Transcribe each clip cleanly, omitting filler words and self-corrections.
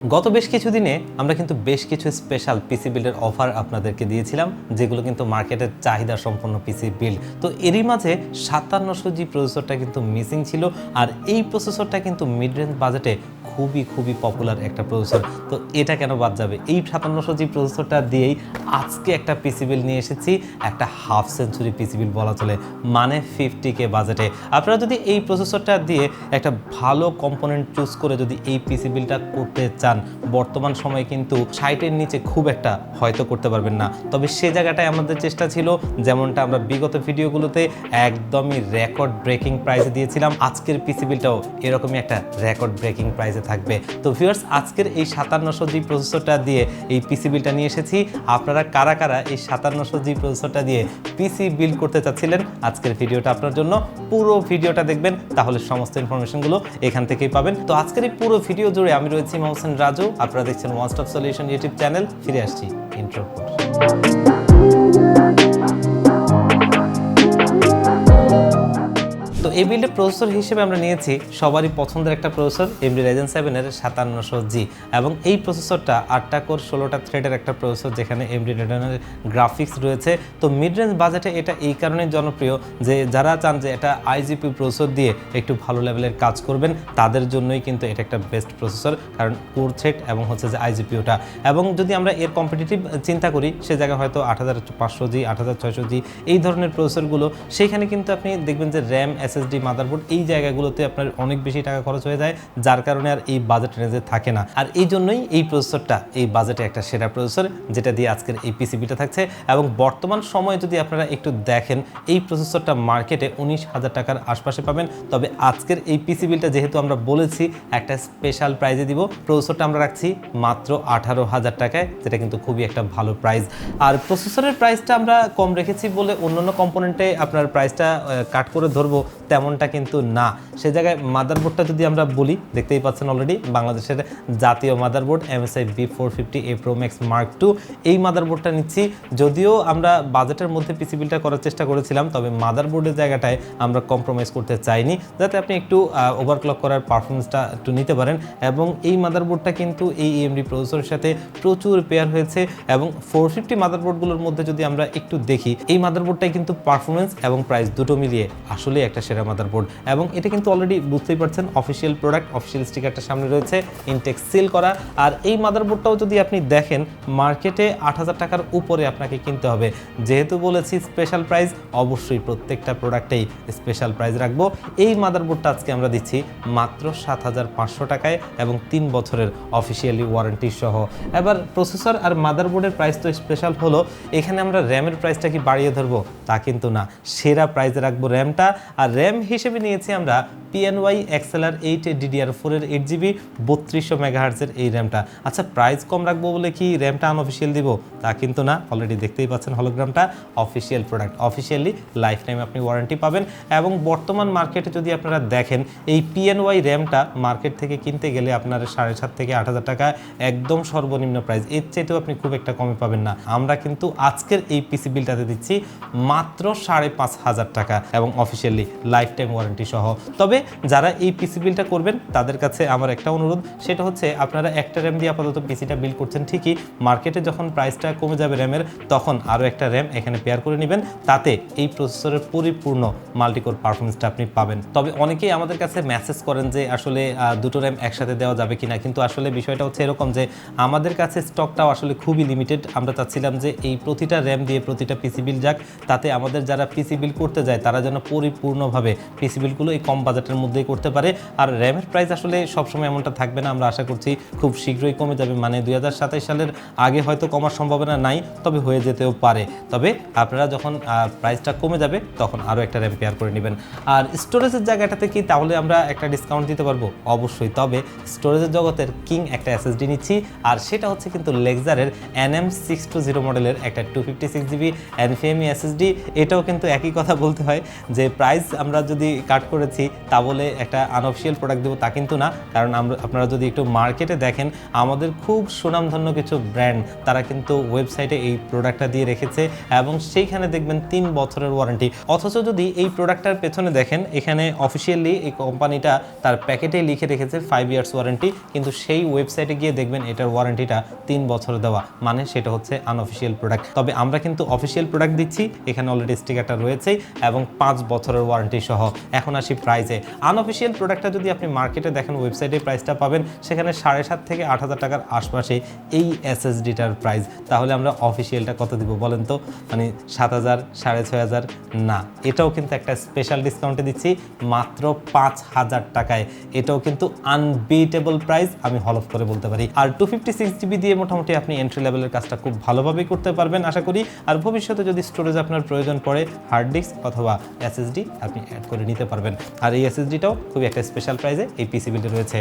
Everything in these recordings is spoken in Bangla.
গত বেশ কিছুদিনে আমরা কিন্তু বেশ কিছু স্পেশাল পিসি বিল্ডের অফার আপনাদেরকে দিয়েছিলাম, যেগুলো কিন্তু মার্কেটের চাহিদা সম্পন্ন পিসি বিল্ড। তো এরই মাঝে 5700G প্রসেসরটা কিন্তু মিসিং ছিল, আর এই প্রসেসরটা কিন্তু মিড রেঞ্জ বাজেটে খুবই পপুলার একটা প্রসেসর। তো এটা কেন বাদ যাবে? এই 5700G প্রসেসরটা দিয়েই আজকে একটা পিসি বিল্ড নিয়ে এসেছি, একটা হাফ সেঞ্চুরি পিসি বিল্ড বলা চলে, মানে 50K বাজেটে। আপনারা যদি এই প্রসেসরটা দিয়ে একটা ভালো কম্পোনেন্ট চুজ করে যদি এই পিসি বিল্ডটা করতে চান, বর্তমান সময়ে কিন্তু 60-এর নিচে খুব একটা হয়তো করতে পারবেন না। তবে সে জায়গাটায় আমাদের চেষ্টা ছিল, যেমনটা আমরা বিগত ভিডিওগুলোতে একদমই রেকর্ড ব্রেকিং প্রাইসে দিয়েছিলাম, আজকের পিসি বিলটাও এরকমই একটা রেকর্ড ব্রেকিং প্রাইসে থাকবে। তো ভিউয়ার্স, আজকের এই 5700G প্রসেসরটা দিয়ে এই পিসি বিলটা নিয়ে এসেছি। আপনারা কারা কারা এই 5700G প্রসেসরটা দিয়ে পিসি বিল্ড করতে চাচ্ছিলেন, আজকের ভিডিওটা আপনার জন্য। পুরো ভিডিওটা দেখবেন, তাহলে সমস্ত ইনফরমেশনগুলো এখান থেকেই পাবেন। তো আজকের এই পুরো ভিডিও জুড়ে আমি রয়েছি মোহাম্মদ রাজু, আপনারা দেখছেন one stop solution YouTube channel. ফিরে আসছি ইন্ট্রোর পর। তো এই বিল্ডের প্রসেসর হিসেবে আমরা নিয়েছি সবারই পছন্দের একটা প্রসেসর, AMD Ryzen 7-এর 5700G, এবং এই প্রসেসরটা 8টা কোর 16টা থ্রেডের একটা প্রসেসর, যেখানে AMD Radeon-এর গ্রাফিক্স রয়েছে। তো মিড রেঞ্জ বাজেটে এটা এই কারণেই জনপ্রিয় যে যারা চান যে এটা IGPU প্রসেসর দিয়ে একটু ভালো লেভেলের কাজ করবেন, তাদের জন্যই কিন্তু এটা একটা বেস্ট প্রসেসর, কারণ কোর থ্রেড এবং হচ্ছে যে IGPU-টা। এবং যদি আমরা এর কম্পিটিটিভ চিন্তা করি, সে জায়গায় হয়তো 8500G 8600G এই ধরনের প্রসেসরগুলো, সেইখানে কিন্তু আপনি দেখবেন যে র্যাম, SSD, মাদারবোর্ড এই জায়গাগুলোতে আপনার অনেক বেশি টাকা খরচ হয়ে যায়, যার কারণে আর এই বাজেট রেঞ্জে থাকে না। আর এই জন্যই এই প্রসেসরটা এই বাজেটে একটা সেরা প্রসেসর, যেটা দিয়ে আজকের এই পিসিবিটা থাকছে। এবং বর্তমান সময়ে যদি আপনারা একটু দেখেন, এই প্রসেসরটা মার্কেটে 19,000 টাকার আশপাশে পাবেন। তবে আজকের এই পিসিবিলটা যেহেতু আমরা বলেছি একটা স্পেশাল প্রাইজে দিব, প্রসেসরটা আমরা রাখছি মাত্র 18,000 টাকায়, যেটা কিন্তু খুবই একটা ভালো প্রাইস। আর প্রসেসরের প্রাইসটা আমরা কম রেখেছি বলে অন্যান্য কম্পোনেন্টে আপনার প্রাইসটা কাট করে ধরবো, তেমনটা কিন্তু না। সে জায়গায় মাদারবোর্ডটা যদি আমরা বলি, দেখতেই পাচ্ছেন অলরেডি বাংলাদেশের জাতীয় motherboard MSI B450A Pro Max Mark II, এই মাদারবোর্ডটা নিচ্ছি। যদিও আমরা বাজেটের মধ্যে পিসি বিলটা করার চেষ্টা করেছিলাম, তবে মাদারবোর্ডের জায়গাটায় আমরা কম্প্রোমাইজ করতে চাইনি, যাতে আপনি একটু ওভারক্লক করার পারফরমেন্সটা একটু নিতে পারেন। এবং এই মাদারবোর্ডটা কিন্তু এই AMD প্রসেসরের সাথে প্রচুর পেয়ার হয়েছে। এবং 450 মাদারবোর্ডগুলোর মধ্যে যদি আমরা একটু দেখি, এই মাদারবোর্ডটাই কিন্তু পারফরমেন্স এবং প্রাইস দুটো মিলিয়ে আসলে একটা সেরা মাদারবোর্ড। এবং এটা কিন্তু অলরেডি বুঝতেই পারছেন অফিসিয়াল প্রোডাক্ট, অফিসিয়াল স্টিকারটা সামনে রয়েছে, ইনটেক সিল করা। আর এই মাদারবোর্ডটাও যদি আপনি দেখেন, মার্কেটে 8,000 টাকার উপরে আপনাকে কিনতে হবে। যেহেতু বলেছি স্পেশাল প্রাইস, অবশ্যই প্রত্যেকটা প্রোডাক্টেই স্পেশাল প্রাইস রাখবো। এই মাদারবোর্ডটা আজকে আমরা দিচ্ছি মাত্র 7,500 টাকায় এবং 3 বছরের অফিসিয়ালি ওয়ারেন্টি সহ। এবার প্রসেসর আর মাদারবোর্ডের প্রাইস তো স্পেশাল হলো, এখানে আমরা র্যামের প্রাইসটা কি বাড়িয়ে ধরবো? তা কিন্তু না, সেরা প্রাইসে রাখবো র্যামটা। আর র্যাম হিসেবে নিয়েছি আমরা PNY Exceler 8 DDR4 এর 8GB 3200 মেগাহার্টজের এই র্যামটা। আচ্ছা, প্রাইস কম রাখবো বলে কি র্যামটা আনঅফিসিয়াল দিব? তা কিন্তু না, অলরেডি দেখতেই পাচ্ছেন হলোগ্রামটা, official product, officially lifetime আপনি ওয়ারেন্টি পাবেন। এবং বর্তমান মার্কেটে যদি আপনারা দেখেন, এই PNY র্যামটা মার্কেট থেকে কিনতে গেলে আপনার 7,500 থেকে 8,000 টাকা একদম সর্বনিম্ন প্রাইস, এর চাইতেও আপনি খুব একটা কমে পাবেন না। আমরা কিন্তু আজকের এই পিসি বিলটাতে দিচ্ছি মাত্র 5,500 টাকা এবং অফিসিয়ালি লাইফ টাইম ওয়ারেন্টি সহ। তবে যারা এই পিসি বিলটা করবেন, তাদের কাছে আমার একটা অনুরোধ, সেটা হচ্ছে আপনারা একটা র্যাম দিয়ে আপাতত পিসিটা বিল করছেন ঠিকই, মার্কেটে যখন প্রাইসটা কমে যাবে র্যামের, তখন আরও একটা র্যাম এখানে পেয়ার করে নেবেন, তাতে এই প্রসেসরের পরিপূর্ণ মাল্টিকোর পারফরমেন্সটা আপনি পাবেন। তবে অনেকেই আমাদের কাছে মেসেজ করেন যে আসলে দুটো র্যাম একসাথে দেওয়া যাবে কিনা, কিন্তু আসলে বিষয়টা হচ্ছে এরকম যে আমাদের কাছে স্টকটাও আসলে খুবই লিমিটেড। আমরা চাচ্ছিলাম যে এই প্রতিটা র্যাম দিয়ে প্রতিটা পিসি বিল যাক, তাতে আমাদের যারা পিসি বিল করতে যায় তারা যেন পরিপূর্ণভাবে পিসি বিলগুলো এই কম বাজেটের মধ্যেই করতে পারে। আর র্যামের প্রাইস আসলে সবসময় এমনটা থাকবে না, আমরা আশা করছি খুব শীঘ্রই কমে যাবে, মানে 2027 সালের আগে হয়তো কমার সম্ভাবনা নাই, তবে হয়ে যেতেও পারে। তবে আপনারা যখন প্রাইসটা কমে যাবে, তখন আরও একটা র্যাম পেয়ার করে নেবেন। আর স্টোরেজের জায়গাটাতে কি তাহলে আমরা একটা ডিসকাউন্ট দিতে পারবো? অবশ্যই। তবে স্টোরেজের জগতের কিং একটা SSD নিচ্ছি, আর সেটা হচ্ছে কিন্তু লেক্সারের NM620 মডেলের একটা 256GB NVMe SSD। এটাও কিন্তু একই কথা বলতে হয় যে প্রাইস আমরা যদি কাট করেছি তা বলে একটা আনঅফিসিয়াল প্রোডাক্ট দেবো তা কিন্তু না, কারণ আপনারা যদি একটু মার্কেটে দেখেন আমাদের খুব সুনামধন্য কিছু ব্র্যান্ড তারা কিন্তু ওয়েবসাইটে এই প্রোডাক্টটা দিয়ে রেখেছে এবং সেইখানে দেখবেন 3 বছরের ওয়ারেন্টি। অথচ যদি এই প্রোডাক্টটার পেছনে দেখেন এখানে অফিসিয়ালি এই কোম্পানিটা তার প্যাকেটে লিখে রেখেছে 5 ইয়ার্স ওয়ারেন্টি, কিন্তু সেই ওয়েবসাইটে গিয়ে দেখবেন এটার ওয়ারেন্টিটা 3 বছর দেওয়া, মানে সেটা হচ্ছে আনঅফিসিয়াল প্রোডাক্ট। তবে আমরা কিন্তু অফিসিয়াল প্রোডাক্ট দিচ্ছি, এখানে অলরেডি স্টিকারটা রয়েছেই এবং 5 বছরের ওয়ারেন্টি সহ। এখন আসি প্রাইসে। আনঅফিসিয়াল প্রোডাক্টটা যদি আপনি মার্কেটে দেখেন ওয়েবসাইটে প্রাইসটা পাবেন সেখানে 7.5 থেকে 8,000 টাকার আশপাশে এই এসএসডিটার প্রাইস। তাহলে আমরা অফিসিয়ালটা কত দিব বলেন তো? মানে 7,000, 6,500? না, এটাও কিন্তু একটা স্পেশাল ডিসকাউন্টে দিচ্ছি মাত্র 5,000 টাকায়। এটাও কিন্তু আনবিটেবল প্রাইস, আমি হলফ করে বলতে পারি। আর 256 জিবি দিয়ে মোটামুটি আপনি এন্ট্রি লেভেলের কাজটা খুব ভালোভাবেই করতে পারবেন আশা করি। আর ভবিষ্যতে যদি স্টোরেজ আপনার প্রয়োজন পড়ে হার্ড ডিস্ক অথবা এসএসডি আপনি অ্যাড করে নিতে পারবেন। আর এই এসএসডিটাও খুবই একটা স্পেশাল প্রাইসে এই পিসিবিতে রয়েছে।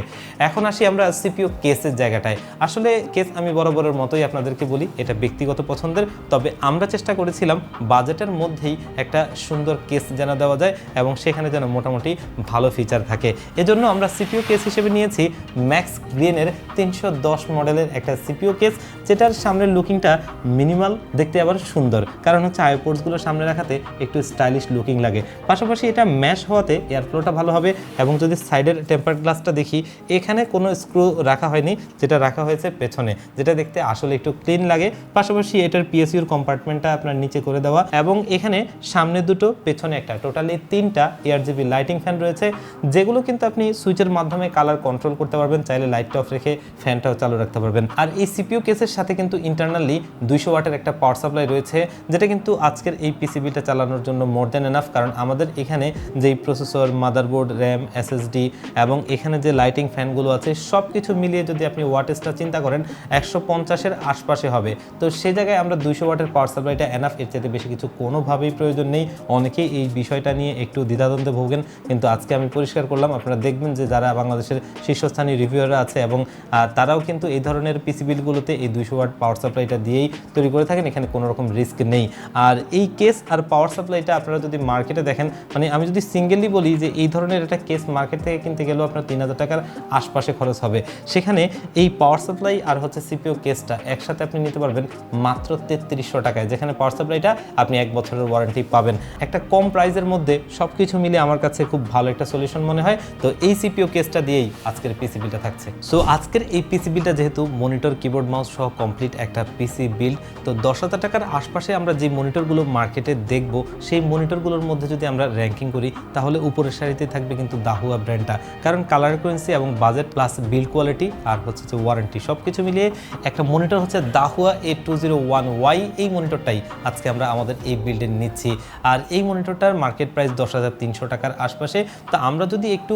এখন আসি আমরা সিপিইউ কেসের জায়গাটায়। আসলে কেস আমি বরাবরের মতোই আপনাদেরকে বলি এটা ব্যক্তিগত পছন্দের, তবে আমরা চেষ্টা করেছিলাম বাজেটের মধ্যেই একটা সুন্দর কেস যেন দেওয়া যায় এবং সেখানে যেন মোটামুটি ভালো ফিচার থাকে। এজন্য আমরা সিপিইউ কেস হিসেবে নিয়েছি ম্যাক্স গ্রিনের 310 মডেলের একটা সিপিইউ কেস, যেটার সামনের লুকিংটা মিনিমাল দেখতে আবার সুন্দর, কারণ হচ্ছে আইপোর্টসগুলো সামনে রাখাতে একটু স্টাইলিশ লুকিং লাগে। পাশাপাশি এটা ম্যাশ হওয়াতে এয়ারফ্লোটা ভালো হবে। এবং যদি সাইডের টেম্পার গ্লাসটা দেখি এখানে কোনো স্ক্রু রাখা হয়নি, যেটা রাখা হয়েছে পেছনে, যেটা দেখতে আসলে একটু ক্লিন লাগে। পাশাপাশি এটার পিএসইউর কম্পার্টমেন্টটা আপনার নিচে করে দেওয়া এবং এখানে সামনে দুটো পেছনে একটা, টোটালি 3টা ARGB লাইটিং ফ্যান রয়েছে, যেগুলো কিন্তু আপনি সুইচের মাধ্যমে কালার কন্ট্রোল করতে পারবেন, চাইলে লাইটটা অফ রেখে ফ্যানটাও চালু রাখতে পারবেন। আর এই সিপিইউ কেসের সাথে কিন্তু ইন্টারনালি 200 ওয়াটের একটা পাওয়ার সাপ্লাই রয়েছে, যেটা কিন্তু আজকের এই পিসিবিটা চালানোর জন্য মোর দ্যান এনাফ। কারণ আমাদের এখানে যেই প্রসেসর, মাদারবোর্ড, র্যাম, এসএসডি এবং এখানে যে লাইটিং ফ্যানগুলো আছে সব কিছু মিলিয়ে যদি আপনি ওয়াটেজটা চিন্তা করেন 150-এর আশপাশে হবে। তো সেই জায়গায় আমরা 200 ওয়াটের পাওয়ার সাপ্লাইটা এনাফ, এর চাইতে বেশি কিছু কোনোভাবেই প্রয়োজন নেই। অনেকেই এই বিষয়টা নিয়ে একটু দ্বিধাদ্বন্দ্বে ভোগেন, কিন্তু আজকে আমি পরিষ্কার করলাম। আপনারা দেখবেন যে যারা বাংলাদেশের শীর্ষস্থানীয় রিভিউয়াররা আছে এবং তারাও কিন্তু এই ধরনের পিসিবিলগুলোতে এই 200 ওয়াট পাওয়ার সাপ্লাইটা দিয়েই তৈরি করে থাকেন, এখানে কোনো রকম রিস্ক নেই। আর এই কেস আর পাওয়ার সাপ্লাইটা আপনারা যদি মার্কেটে দেখেন, মানে আমি যদি সিঙ্গেলি বলি যে এই ধরনের একটা কেস মার্কেট থেকে কিনতে গেলেও আপনার 3,000 টাকার আশপাশে খরচ হবে, সেখানে এই পাওয়ার সাপ্লাই আর হচ্ছে সিপিইউ কেসটা একসাথে আপনি নিতে পারবেন মাত্র 3300 টাকায়, যেখানে পাওয়ার সাপ্লাইটা আপনি 1 বছরের ওয়ারেন্টি পাবেন। একটা কম প্রাইসের মধ্যে সব কিছু মিলে আমার কাছে খুব ভালো একটা সলিউশন মনে হয়। তো এই সিপিইউ কেসটা দিয়েই আজকের পিসিবিটা থাকছে। সো আজকের এই পিসিবিটা যেহেতু মনিটর, কিবোর্ড, মাউস সহ কমপ্লিট একটা পিসি বিল্ড, তো 10,000 টাকার আশপাশে আমরা যে মনিটরগুলো মার্কেটে দেখব সেই মনিটরগুলোর মধ্যে যদি আমরা র্যাঙ্কিং করি তাহলে উপরের সারিতে থাকবে কিন্তু দাহুয়া ব্র্যান্ডটা, কারণ কালার ফ্রিকোয়েন্সি এবং বাজেট প্লাস বিল্ড কোয়ালিটি আর হচ্ছে যে ওয়ারেন্টি সব কিছু মিলিয়ে একটা মনিটর হচ্ছে দাহুয়া A201Y। এই মনিটরটাই আজকে আমরা আমাদের এই বিল্ডে নিচ্ছি। আর এই মনিটরটার মার্কেট প্রাইস 10,300 টাকার আশপাশে। তো আমরা যদি একটু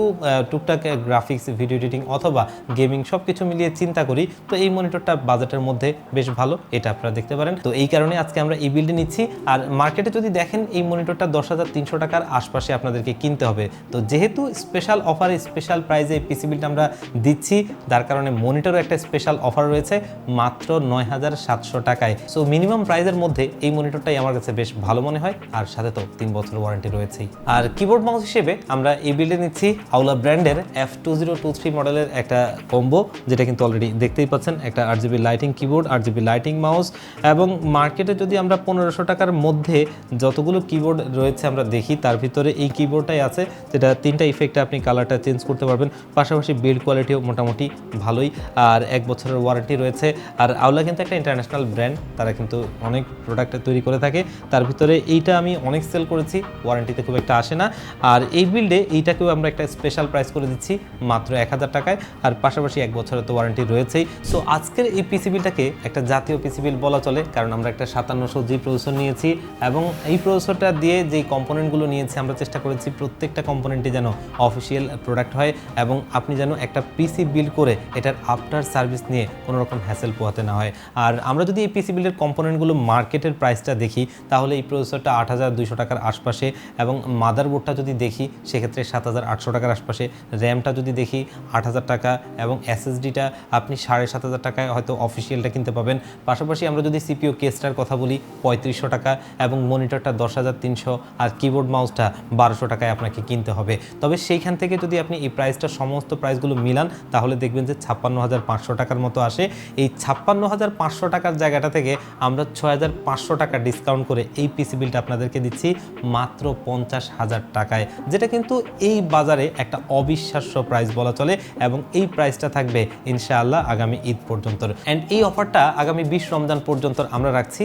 টুকটাক গ্রাফিক্স, ভিডিও এডিটিং অথবা গেমিং সব কিছু মিলিয়ে চিন্তা করি, তো এই মনিটরটা বাজেটের মধ্যে বেশ ভালো, এটা আপনারা দেখতে পারেন। তো এই কারণে আজকে আমরা এই বিল্ডে নিচ্ছি। আর মার্কেটে যদি দেখেন এই মনিটরটা 10,300 টাকার আশপাশে আপনাদেরকে কিনতে হবে। তো যেহেতু স্পেশাল অফারে, স্পেশাল প্রাইজে পিসি বিল্ডটা আমরা দিচ্ছি, যার কারণে মনিটরও একটা স্পেশাল অফার রয়েছে মাত্র 9,700 টাকায়। সো মিনিমাম প্রাইজের মধ্যে এই মনিটরটাই আমার কাছে বেশ ভালো মনে হয়, আর সাথে তো 3 বছর ওয়ারেন্টি রয়েছেই। আর কিবোর্ড মাউস হিসেবে আমরা এই বিল্ডে নিচ্ছি আউলা ব্র্যান্ডের F2023 মডেলের একটা কম্বো, যেটা কিন্তু অলরেডি দেখতেই পাচ্ছেন, একটা RGB lighting keyboard, RGB lighting mouse. এবং মার্কেটে যদি আমরা 1500 টাকার মধ্যে যতগুলো কিবোর্ড রয়েছে আমরা দেখি, তার ভিতরে এই কিবোর্ডটাই আছে, যেটা 3টা ইফেক্টে আপনি কালারটা চেঞ্জ করতে পারবেন। পাশাপাশি বিল্ড কোয়ালিটিও মোটামুটি ভালোই, আর 1 বছরের ওয়ারেন্টি রয়েছে। আর আউলা কিন্তু একটা ইন্টারন্যাশনাল ব্র্যান্ড, তারা কিন্তু অনেক প্রোডাক্ট তৈরি করে থাকে, তার ভিতরে এইটা আমি অনেক সেল করেছি, ওয়ারেন্টিতে খুব একটা আসে না। আর এই বিল্ডে এইটাকেও আমরা একটা স্পেশাল প্রাইস করে দিচ্ছি মাত্র 1000 টাকায়, আর পাশাপাশি 1 বছরের তো ওয়ারেন্টি রয়েছেই। সো আজকের এই পিসিবিটাকে একটা জাতীয় পিসিবিল বলা চলে, কারণ আমরা একটা 5700G প্রসেসর নিয়েছি এবং এই প্রসেসরটা দিয়ে যেই কম্পোনেন্টগুলো নিয়েছি আমরা চেষ্টা করেছি প্রত্যেকটা কম্পোনেন্টই যেন অফিসিয়াল প্রোডাক্ট হয় এবং আপনি যেন একটা পিসি বিল্ড করে এটার আফটার সার্ভিস নিয়ে কোনো রকম হ্যাসেল পোহাতে না হয়। আর আমরা যদি এই পিসি বিল্ডের কম্পোনেন্টগুলো মার্কেটের প্রাইসটা দেখি তাহলে এই প্রসেসরটা 8,200 টাকার আশপাশে, এবং মাদারবোর্ডটা যদি দেখি সেক্ষেত্রে 7,800 টাকার আশপাশে, র্যামটা যদি দেখি 8,000 টাকা এবং এসএসডিটা আপনি 7,500 টাকায় হয়তো অফিসিয়ালটা কিনতে পাবেন। পাশাপাশি আমরা যদি সিপিইউ কেসটার কথা বলি 3500 টাকা এবং মনিটরটা 10,300, আর কিবোর্ড মাউসটা 1200 টাকায় আপনাকে কিনতে হবে। তবে সেইখান থেকে যদি আপনি এই প্রাইসটা সমস্ত প্রাইসগুলো মিলান তাহলে দেখবেন যে 56,500 টাকার মতো আসে। এই 56,500 টাকার জায়গাটা থেকে আমরা 6,500 টাকা ডিসকাউন্ট করে এই পিসি বিলটা আপনাদেরকে দিচ্ছি মাত্র 50,000 টাকায়, যেটা কিন্তু এই বাজারে একটা অবিশ্বাস্য প্রাইস বলা চলে এবং এই প্রাইসটা থাকবে ইনশাআল্লাহ আগামী ঈদ পর্যন্ত। অ্যান্ড এই অফারটা আগামী 20 রমজান পর্যন্ত আমরা রাখছি।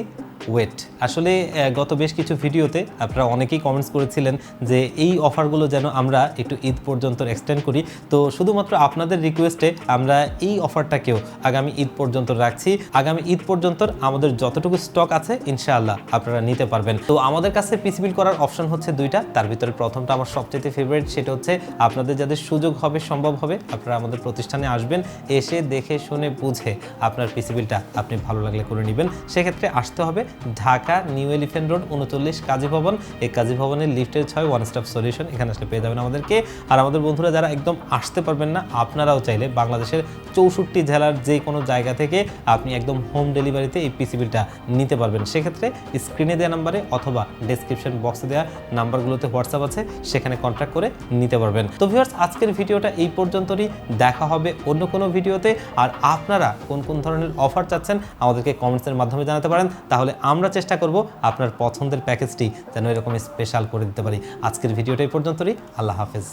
ওয়েট, আসলে গত বেশ কিছু ভিডিওতে আপনারা অনেকেই কমেন্টস করেছিলেন যে এই অফারগুলো যেন আমরা একটু ঈদ পর্যন্ত এক্সটেন্ড করি। তো শুধুমাত্র আপনাদের রিকোয়েস্টে আমরা এই অফারটাকেও আগামী ঈদ পর্যন্ত রাখছি। আগামী ঈদ পর্যন্ত আমাদের যতটুকু স্টক আছে ইনশাআল্লাহ আপনারা নিতে পারবেন। তো আমাদের কাছে পিসি বিল করার অপশন হচ্ছে দুইটা, তার ভিতরে প্রথমটা আমার সবচেয়ে ফেভারিট, সেটা হচ্ছে আপনাদের যাদের সুযোগ হবে সম্ভব হবে আপনারা আমাদের প্রতিষ্ঠানে আসবেন, এসে দেখে শুনে বুঝে আপনার পিসি বিলটা আপনি ভালো লাগলে করে নেবেন। সেক্ষেত্রে আসতে হবে ঢাকা নিউ এলিফ্যান্ট রোড 39 কাজী ভবন। এই কাজী ভবনের লিফটের 6 ওয়ান স্টপ সলিউশন, এখানে আসলে পেয়ে যাবেন আমাদেরকে। আর আমাদের বন্ধুরা যারা একদম আসতে পারবেন না, আপনারাও চাইলে বাংলাদেশের 64 জেলার যে কোনো জায়গা থেকে আপনি একদম হোম ডেলিভারিতে এই পিসি বিলটা নিতে পারবেন। সেক্ষেত্রে স্ক্রিনে দেওয়া নাম্বারে অথবা ডেসক্রিপশন বক্সে দেওয়া নাম্বারগুলোতে হোয়াটসঅ্যাপ আছে, সেখানে কন্ট্যাক্ট করে নিতে পারবেন। তো ভিউয়ার্স, আজকের ভিডিওটা এই পর্যন্তই, দেখা হবে অন্য কোনো ভিডিওতে। আর আপনারা কোন কোন ধরনের অফার চাচ্ছেন আমাদেরকে কমেন্টসের মাধ্যমে জানাতে পারেন, তাহলে আমরা চেষ্টা করব আপনার পছন্দের প্যাকেজটি যেন এরকম স্পেশাল করে দিতে পারি। আজকের ভিডিওটা এই পর্যন্তই, আল্লাহ হাফেজ।